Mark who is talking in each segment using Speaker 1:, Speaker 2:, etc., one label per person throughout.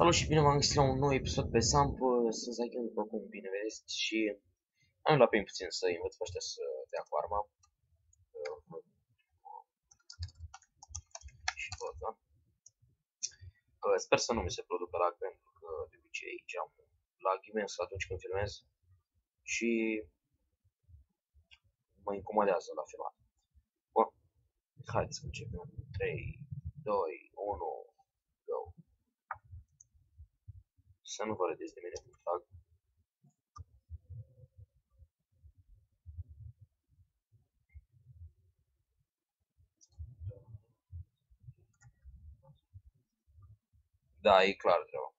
Speaker 1: Salut și bine v-am găsit la un nou episod pe Samp. Sunt Zaghion, după cum bine vedeți, și am luat pe puțin să învăț pe ăștia să dea cu arma. Și tot, da? Sper să nu mi se producă lag, pentru că de obicei aici am lag imens atunci când filmez și mă incomodează la filmat. Bun, haideți să începem. 3, 2, 1, go. Să nu vă râdeți de mine cu lag. Da, e clar treaba.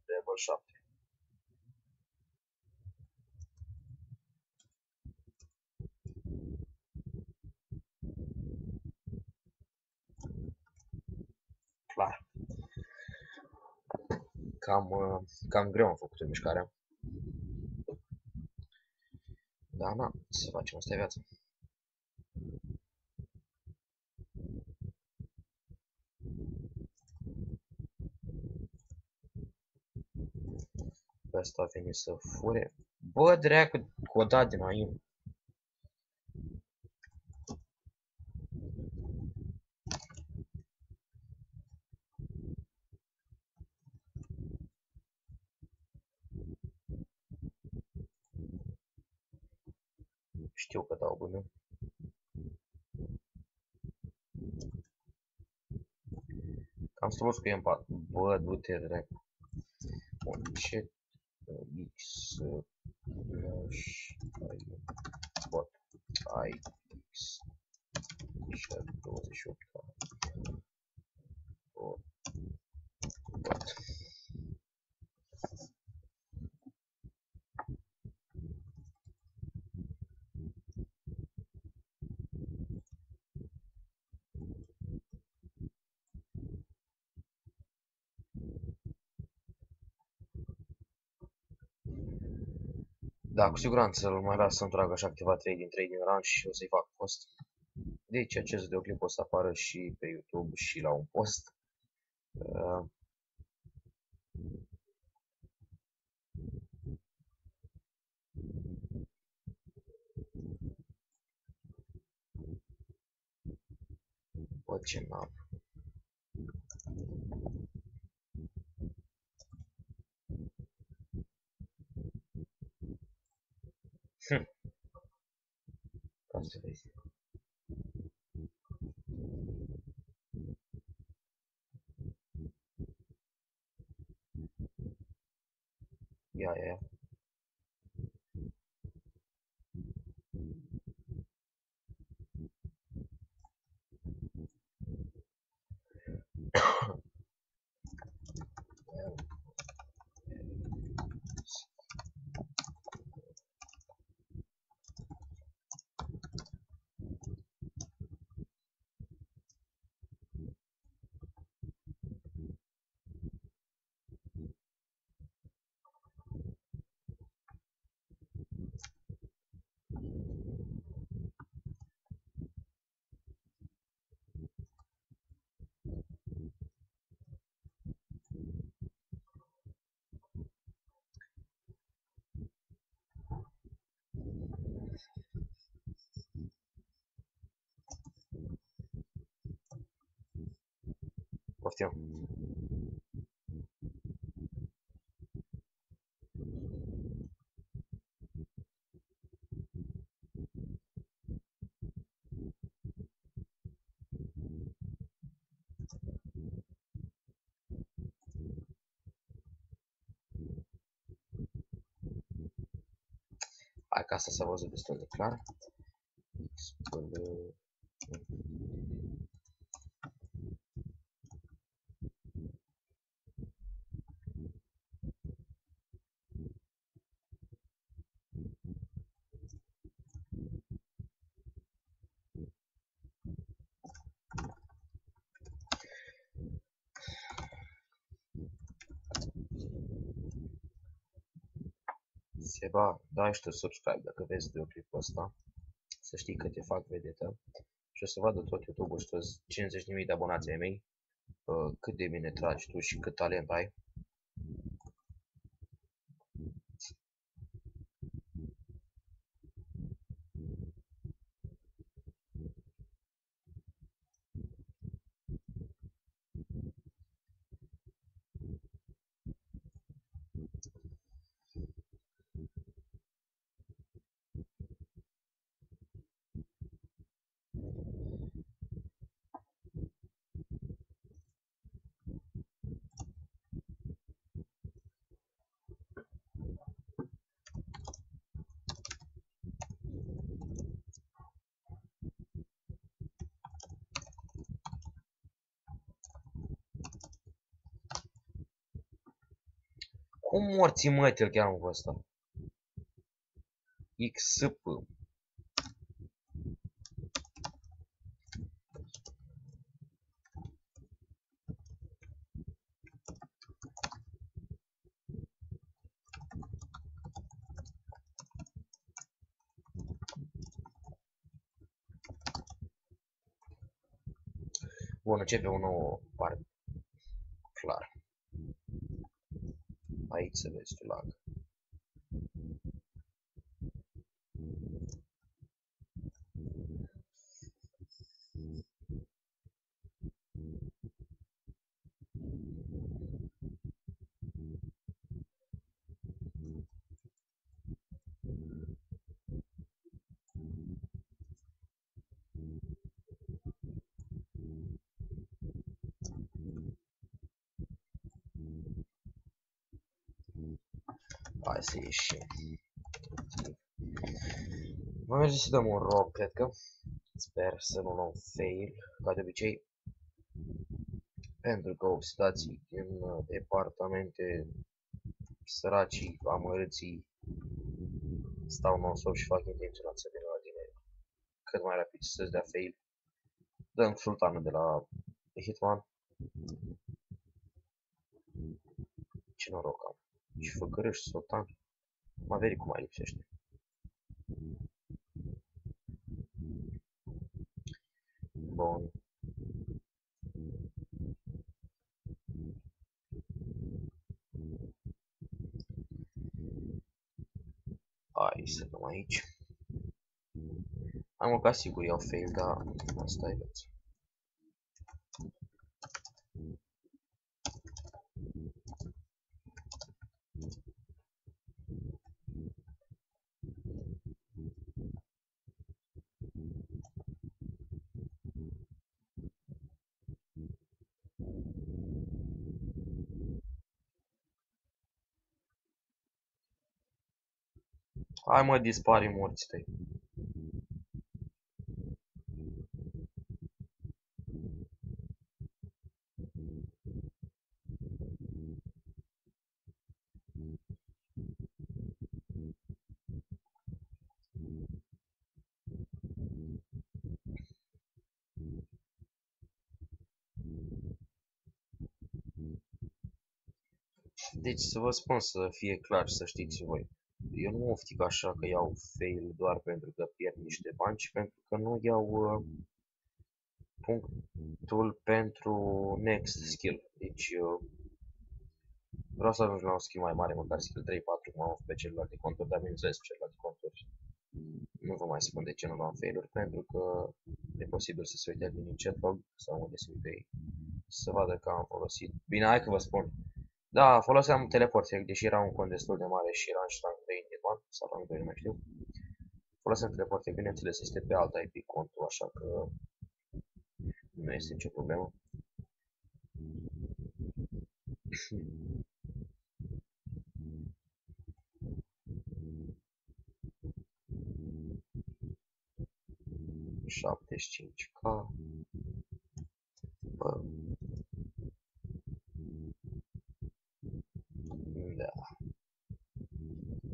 Speaker 1: Level 7. Clar. Cam greu am făcut mișcarea. Da, na, să facem asta viața. Pe asta a venit să fure. Bă, dreacă, codat din aiu. Știu că dau bune. Am strus cu M4. Bă, du-te, dreacă. Bun, ce X bot IX 28 bot. Da, cu siguranță îl mai las să-mi trag așa câteva 3 din run și o să-i fac post. Deci acest videoclip o să apară și pe YouTube și la un post. Bă, ce n-am. Ca să vezi. Ia. Poftim. Hai că asta s-a văzut destul de clar. Seba, dai și tu subscribe dacă vezi videoclipul ăsta. să știi că te fac vedetă și o să vadă tot YouTube-ul și toți 50.000 de abonați ai mei cât de bine tragi tu și cât talent ai. Cum morții mătii îl cheamă pe ăsta? XP. Bun, începe o nouă parte. Clar. Aici să vezi tu lag. Hai să ieșim. Mă merge să dăm un rock, cred că. Sper să nu luăm fail, ca de obicei. Pentru că obstații din departamente săracii, amărâții, stau non-stop și fac intenționat să vină la tine cât mai rapid să-ți dea fail. Dăm sultanul de la Hitman. Ce noroc am. Și făcărăș, sultan. Maverick cum mai lipsește. Bun. Hai să dăm aici. Am o ca sigur iau fail, dar asta e viața. Hai mă, dispari morții tăi. Deci să vă spun să fie clar și să știți voi. Eu nu oftic așa că iau fail doar pentru că pierd niște bani, ci pentru că nu iau punctul pentru next skill. Deci vreau să ajung la un skill mai mare, măcar skill 3-4, cum am avut pe celelalte conturi, dar bineînțeles pe celelalte conturi. Nu vă mai spun de ce nu luam fail-uri, pentru că e posibil să se uite din chatlog sau unde se uite ei, să vadă că am folosit. Bine, hai că vă spun. Da, foloseam teleport, deși era un cont destul de mare și era în rank 3 în Hitman, sau rank 2, nu mai știu. Foloseam teleport, bineînțeles, este pe alta IP contul, așa că nu este nicio problemă. 75k. Bă. Da.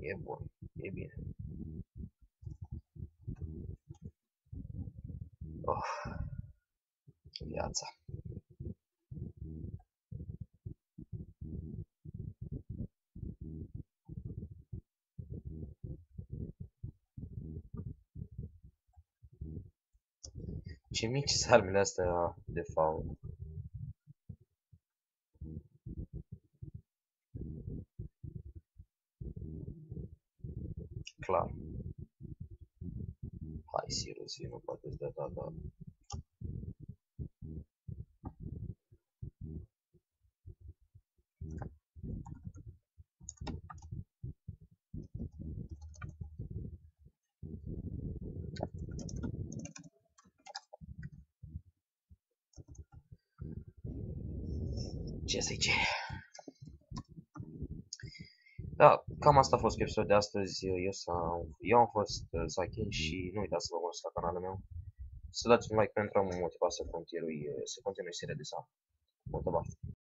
Speaker 1: E bun. E bine. Oh. Viața. Ce mici sunt armele astea de fault. Clar. Hai, Sirus, nu poate să dea data. Ce să zice? Da, cam asta a fost episodul de astăzi. Eu am fost Zachin și nu uitați să vă urmăriți la canalul meu. Să dați un like pentru a mă motiva să continui seria de Sam. Multă baftă!